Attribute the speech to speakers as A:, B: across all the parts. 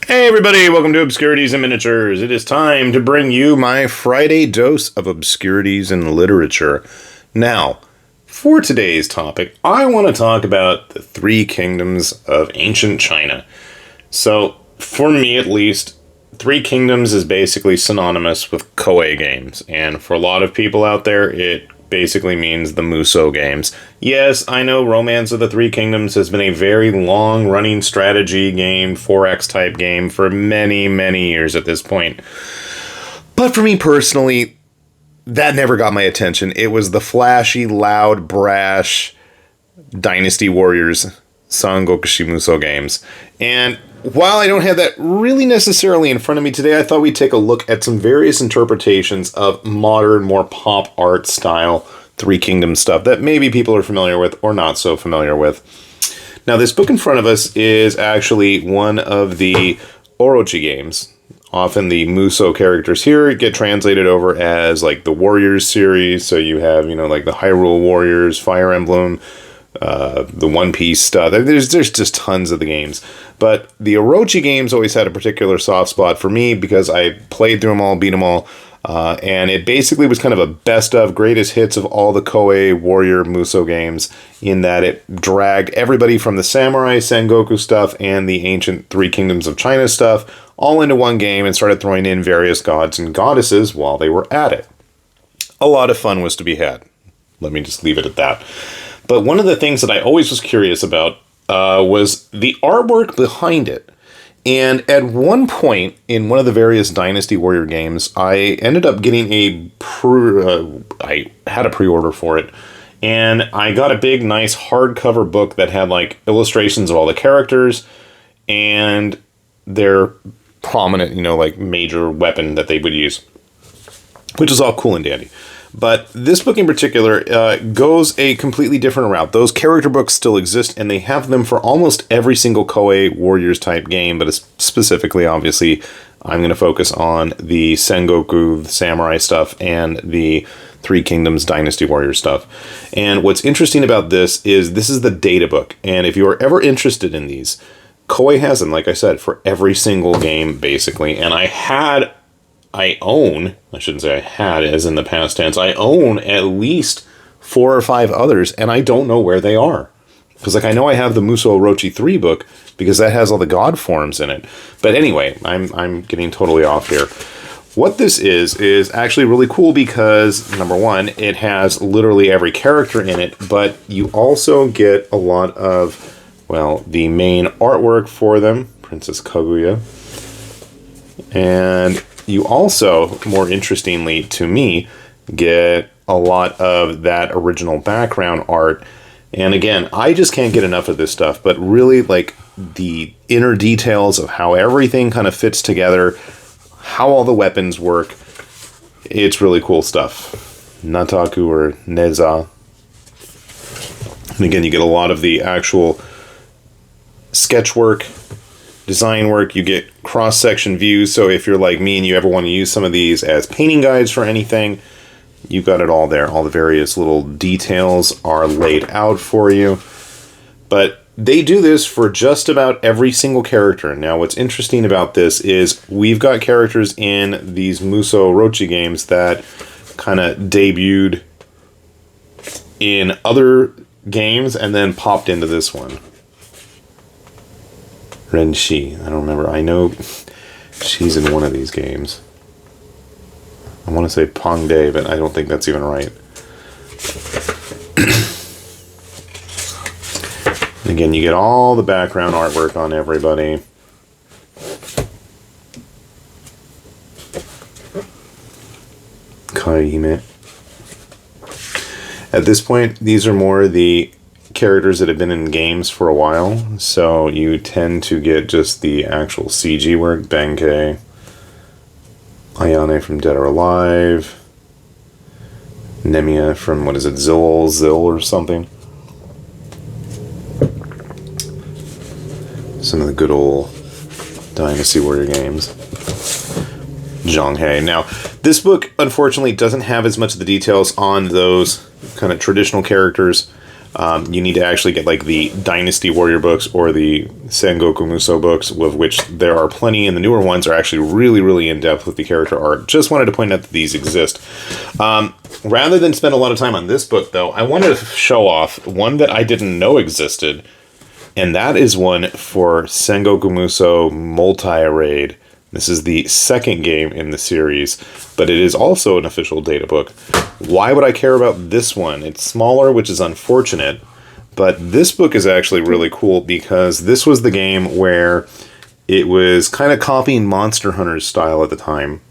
A: Hey everybody, welcome to Obscurities and Miniatures. It is time to bring you my Friday dose of obscurities in literature. Now, for today's topic, I want to talk about the three kingdoms of ancient China. So, for me at least, Three Kingdoms is basically synonymous with Koei games, and for a lot of people out there, it basically means the Musou games. Yes, I know Romance of the Three Kingdoms has been a very long-running strategy game, 4X type game, for many, many years at this point. But for me personally, that never got my attention. It was the flashy, loud, brash Dynasty Warriors Sango Gumo games. And while I don't have that really necessarily in front of me today, I thought we'd take a look at some various interpretations of modern, more pop art style Three Kingdoms stuff that maybe people are familiar with or not so familiar with. Now, this book in front of us is actually one of the Orochi games. Often the Musou characters here get translated over as like the Warriors series. So you have, like the Hyrule Warriors, Fire Emblem, the One Piece stuff. There's just tons of the games. But the Orochi games always had a particular soft spot for me because I played through them all, beat them all, and it basically was kind of a best of greatest hits of all the Koei Warrior Musou games in that it dragged everybody from the Samurai Sengoku stuff and the ancient Three Kingdoms of China stuff all into one game and started throwing in various gods and goddesses while they were at it. A lot of fun was to be had. Let me just leave it at that. But one of the things that I always was curious about was the artwork behind it. And at one point in one of the various Dynasty Warrior games, I ended up getting I had a pre-order for it. And I got a big, nice hardcover book that had like illustrations of all the characters and their prominent, like major weapon that they would use, which is all cool and dandy. But this book in particular goes a completely different route. Those character books still exist, and they have them for almost every single Koei Warriors type game, but specifically, obviously, I'm going to focus on the Sengoku, the Samurai stuff, and the Three Kingdoms Dynasty Warriors stuff. And what's interesting about this is the data book, and if you are ever interested in these, Koei has them, like I said, for every single game, basically, and I own, I shouldn't say I had as in the past tense, I own at least 4 or 5 others, and I don't know where they are. Because I know I have the Musou Orochi 3 book, because that has all the god forms in it. But anyway, I'm getting totally off here. What this is actually really cool because, number one, it has literally every character in it, but you also get a lot of, the main artwork for them, Princess Kaguya, and you also, more interestingly to me, get a lot of that original background art. And again, I just can't get enough of this stuff, but really like the inner details of how everything kind of fits together, how all the weapons work. It's really cool stuff. Nataku or Neza. And again, you get a lot of the actual sketch work, design work. You get cross-section views, so if you're like me and you ever want to use some of these as painting guides for anything, you've got it all there. All the various little details are laid out for you. But they do this for just about every single character. Now, what's interesting about this is we've got characters in these Musou Orochi games that kind of debuted in other games and then popped into this one. Renshi. I don't remember. I know she's in one of these games. I want to say Pongde, but I don't think that's even right. Again, you get all the background artwork on everybody. Kaime. At this point, these are more the characters that have been in games for a while, so you tend to get just the actual CG work. Benkei, Ayane from Dead or Alive, Nemia from, Zil or something. Some of the good old Dynasty Warrior games. Zhonghei. Now, this book, unfortunately, doesn't have as much of the details on those kind of traditional characters. You need to actually get like the Dynasty Warrior books or the Sango Gumo books, of which there are plenty, and the newer ones are actually really, really in-depth with the character art. Just wanted to point out that these exist. Rather than spend a lot of time on this book, though, I wanted to show off one that I didn't know existed, and that is one for Sango Gumo Multi-Raid. This is the second game in the series, but it is also an official data book. Why would I care about this one? It's smaller, which is unfortunate, but this book is actually really cool because this was the game where it was kind of copying Monster Hunter's style at the time,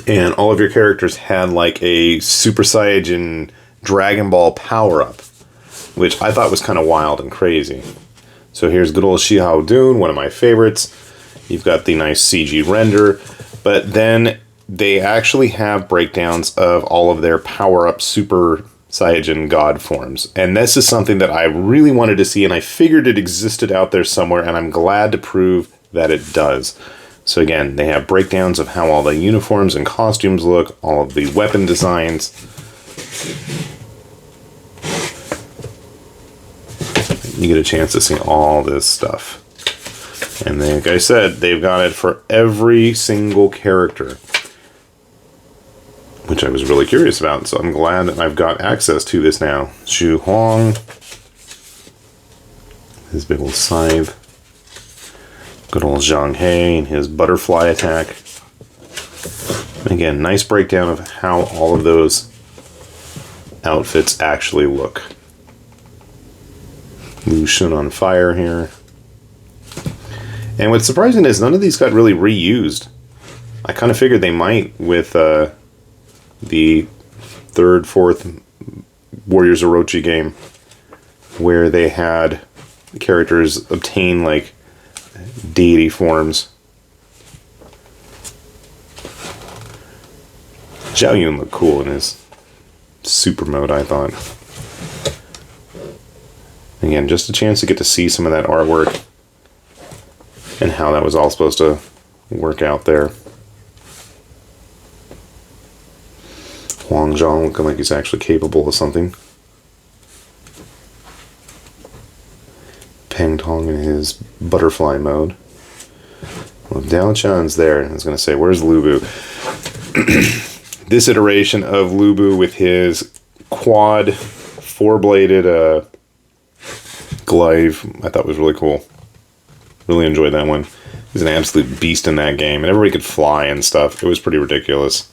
A: and all of your characters had like a Super Saiyan Dragon Ball power-up, which I thought was kind of wild and crazy. So here's good old Shihao Dune, one of my favorites. You've got the nice CG render, but then they actually have breakdowns of all of their power-up Super Saiyan God forms. And this is something that I really wanted to see, and I figured it existed out there somewhere, and I'm glad to prove that it does. So again, they have breakdowns of how all the uniforms and costumes look, all of the weapon designs. You get a chance to see all this stuff. And like I said, they've got it for every single character, which I was really curious about, so I'm glad that I've got access to this now. Xu Huang, his big old scythe. Good old Zhang He and his butterfly attack. Again, nice breakdown of how all of those outfits actually look. Lu Xun on fire here. And what's surprising is none of these got really reused. I kind of figured they might with the third, fourth Warriors Orochi game, where they had the characters obtain like deity forms. Zhao Yun looked cool in his super mode, I thought. Again, just a chance to get to see some of that artwork and how that was all supposed to work out there. Huang Zhang looking like he's actually capable of something. Peng Tong in his butterfly mode. Well, Dao Chan's there. I was going to say, where's Lu Bu? This iteration of Lu Bu with his quad, four-bladed glaive, I thought was really cool. Really enjoyed that one. He's an absolute beast in that game, and everybody could fly and stuff. It was pretty ridiculous.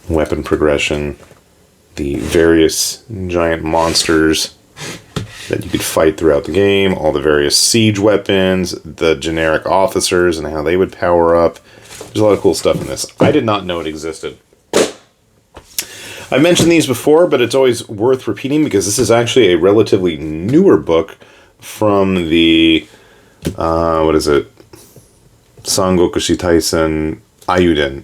A: Weapon progression, the various giant monsters that you could fight throughout the game, all the various siege weapons, the generic officers and how they would power up. There's a lot of cool stuff in this. I did not know it existed. I mentioned these before, but it's always worth repeating because this is actually a relatively newer book from the, what is it? Sangoku Tyson Ayuden,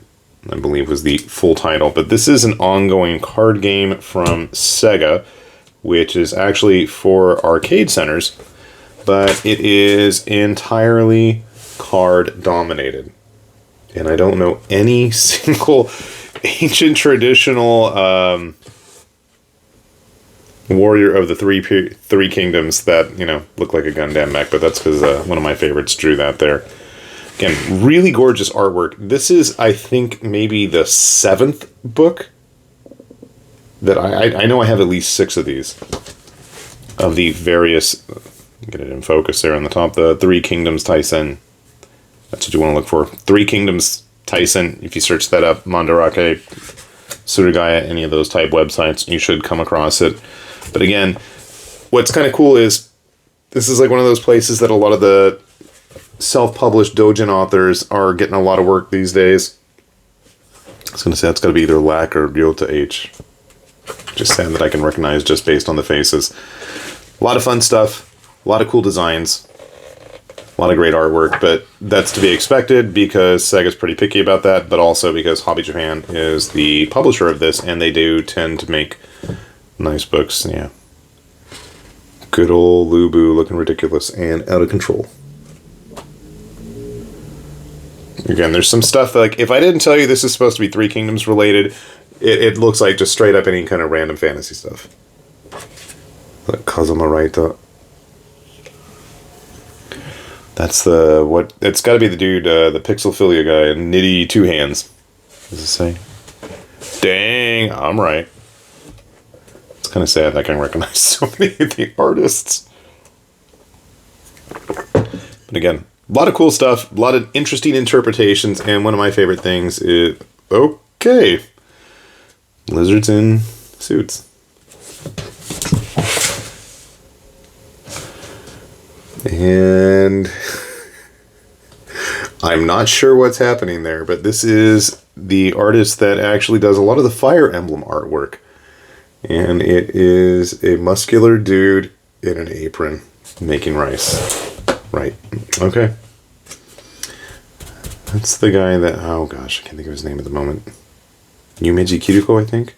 A: I believe was the full title. But this is an ongoing card game from Sega, which is actually for arcade centers, but it is entirely card dominated. And I don't know any single ancient traditional warrior of the three kingdoms that, you know, look like a Gundam mech, but that's because one of my favorites drew that there. Again, really gorgeous artwork. This is, I think, maybe the 7th book that I know I have at least 6 of these. Of the various, get it in focus there on the top, the Three Kingdoms Tyson. That's what you want to look for. Three Kingdoms Tyson, if you search that up, Mandarake, Surugaya, any of those type websites, you should come across it. But again, what's kind of cool is this is like one of those places that a lot of the self-published doujin authors are getting a lot of work these days. I was going to say that's got to be either Lack or Ryota H. Just saying that I can recognize just based on the faces. A lot of fun stuff, a lot of cool designs, a lot of great artwork, but that's to be expected because Sega's pretty picky about that, but also because Hobby Japan is the publisher of this, and they do tend to make nice books. Yeah. Good old Lu Bu looking ridiculous and out of control. Again, there's some stuff that, like, if I didn't tell you this is supposed to be Three Kingdoms related, it looks like just straight up any kind of random fantasy stuff. Kazuma Raita. That's it's got to be the dude, the Pixelphilia guy, Nitty Two Hands. What does it say? Dang, I'm right. It's kind of sad I can recognize so many of the artists. But again, a lot of cool stuff, a lot of interesting interpretations, and one of my favorite things is, okay, lizards in suits. And I'm not sure what's happening there, but this is the artist that actually does a lot of the Fire Emblem artwork. And it is a muscular dude in an apron making rice. Right. Okay. That's the guy that... Oh, gosh. I can't think of his name at the moment. Yumeji Kiruko, I think.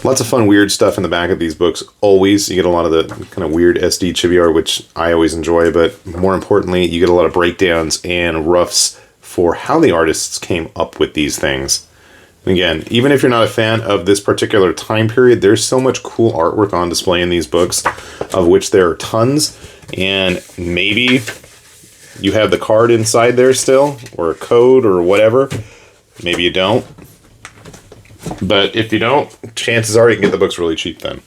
A: Lots of fun, weird stuff in the back of these books. Always. You get a lot of the kind of weird SD chibi art, which I always enjoy. But more importantly, you get a lot of breakdowns and roughs for how the artists came up with these things. Again, even if you're not a fan of this particular time period, there's so much cool artwork on display in these books, of which there are tons, and maybe you have the card inside there still, or a code, or whatever. Maybe you don't. But if you don't, chances are you can get the books really cheap then.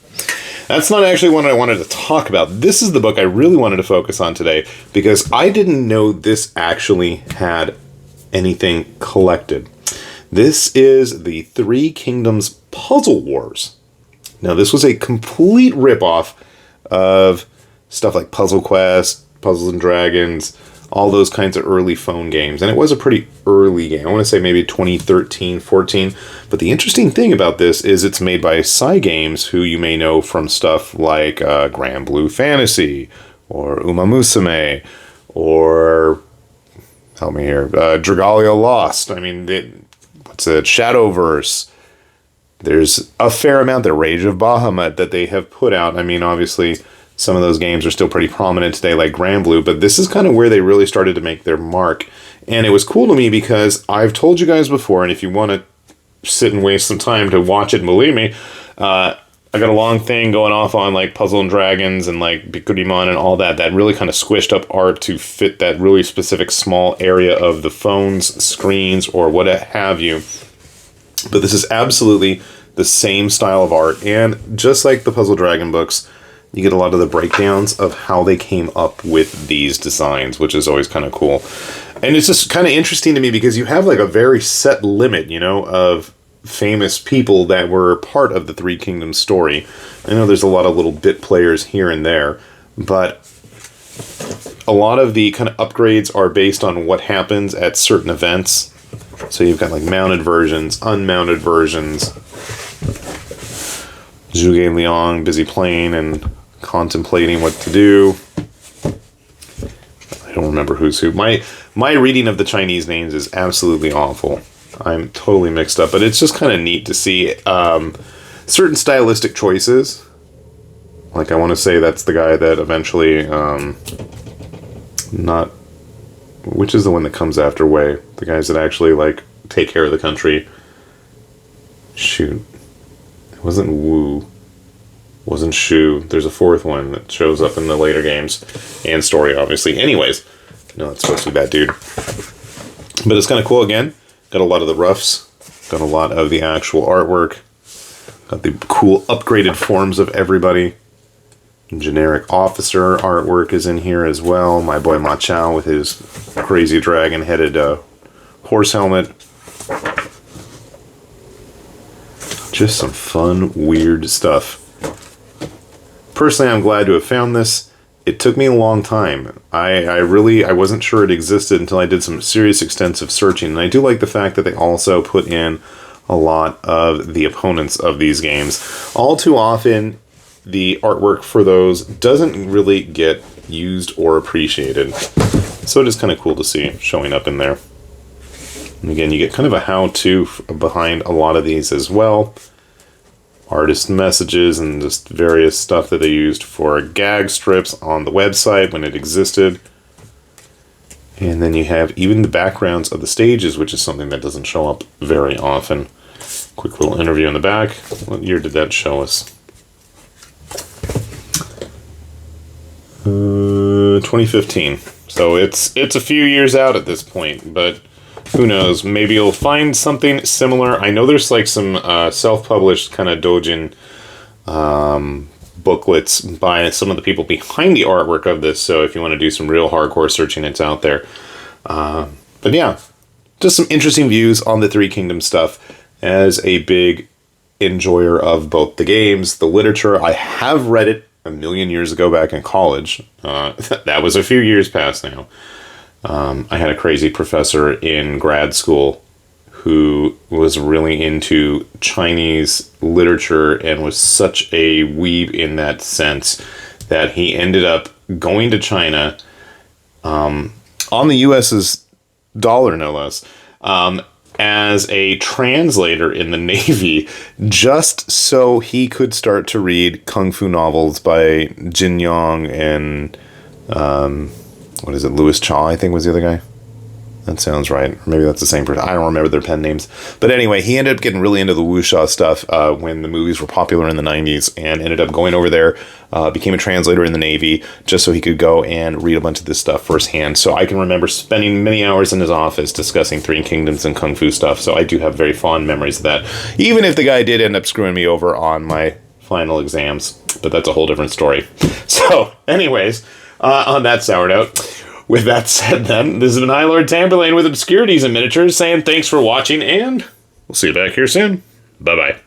A: That's not actually one I wanted to talk about. This is the book I really wanted to focus on today, because I didn't know this actually had anything collected. This is the Three Kingdoms Puzzle Wars. Now, this was a complete ripoff of stuff like Puzzle Quest, Puzzles and Dragons, all those kinds of early phone games. And it was a pretty early game. I want to say maybe 2013, 14. But the interesting thing about this is it's made by Cygames, who you may know from stuff like Grand Blue Fantasy, or Uma Musume, or, help me here, Dragalia Lost. I mean, what's it? Shadowverse. There's a fair amount, the Rage of Bahamut, that they have put out. I mean, obviously, some of those games are still pretty prominent today, like Grand Blue, but this is kind of where they really started to make their mark. And it was cool to me because I've told you guys before, and if you want to sit and waste some time to watch it and believe me, I got a long thing going off on like Puzzle and Dragons and like Bikurimon and all that really kind of squished up art to fit that really specific small area of the phones, screens, or what have you. But this is absolutely the same style of art, and just like the Puzzle Dragon books, you get a lot of the breakdowns of how they came up with these designs, which is always kind of cool. And it's just kind of interesting to me because you have like a very set limit, you know, of famous people that were part of the Three Kingdoms story. I know there's a lot of little bit players here and there, but a lot of the kind of upgrades are based on what happens at certain events. So you've got like mounted versions, unmounted versions. Zhuge Liang busy playing and contemplating what to do. I don't remember who's who. My reading of the Chinese names is absolutely awful. I'm totally mixed up, but it's just kind of neat to see certain stylistic choices. Like, I want to say that's the guy that eventually, which is the one that comes after Wei? The guys that actually, like, take care of the country. Shoot. It wasn't Wu. Wasn't Shu. There's a fourth one that shows up in the later games. And story, obviously. Anyways. No, it's supposed to be that dude. But it's kind of cool again. Got a lot of the roughs. Got a lot of the actual artwork. Got the cool upgraded forms of everybody. Generic officer artwork is in here as well. My boy Ma Chao with his crazy dragon-headed horse helmet. Just some fun, weird stuff. Personally, I'm glad to have found this. It took me a long time. I wasn't sure it existed until I did some serious extensive searching. And I do like the fact that they also put in a lot of the opponents of these games. All too often, the artwork for those doesn't really get used or appreciated. So it is kind of cool to see showing up in there. And again, you get kind of a how-to behind a lot of these as well. Artist messages and just various stuff that they used for gag strips on the website when it existed. And then you have even the backgrounds of the stages, which is something that doesn't show up very often. Quick little interview in the back. What year did that show us? 2015. So it's a few years out at this point, but who knows? Maybe you'll find something similar. I know there's like some self-published kind of doujin booklets by some of the people behind the artwork of this, so if you want to do some real hardcore searching, it's out there. But yeah, just some interesting views on the Three Kingdoms stuff. As a big enjoyer of both the games, the literature, I have read it a million years ago back in college. That was a few years past now. I had a crazy professor in grad school who was really into Chinese literature and was such a weeb in that sense that he ended up going to China on the US's dollar, no less, as a translator in the Navy, just so he could start to read kung fu novels by Jin Yong and what is it, Louis Cha, I think was the other guy. That sounds right. Or maybe that's the same person. I don't remember their pen names. But anyway, he ended up getting really into the wuxia stuff when the movies were popular in the 90s, and ended up going over there, became a translator in the Navy, just so he could go and read a bunch of this stuff firsthand. So I can remember spending many hours in his office discussing Three Kingdoms and Kung Fu stuff. So I do have very fond memories of that, even if the guy did end up screwing me over on my final exams. But that's a whole different story. So anyways, on that sour note, with that said then, this has been Lord Tamberlane with Obscurities and Miniatures saying thanks for watching, and we'll see you back here soon. Bye-bye.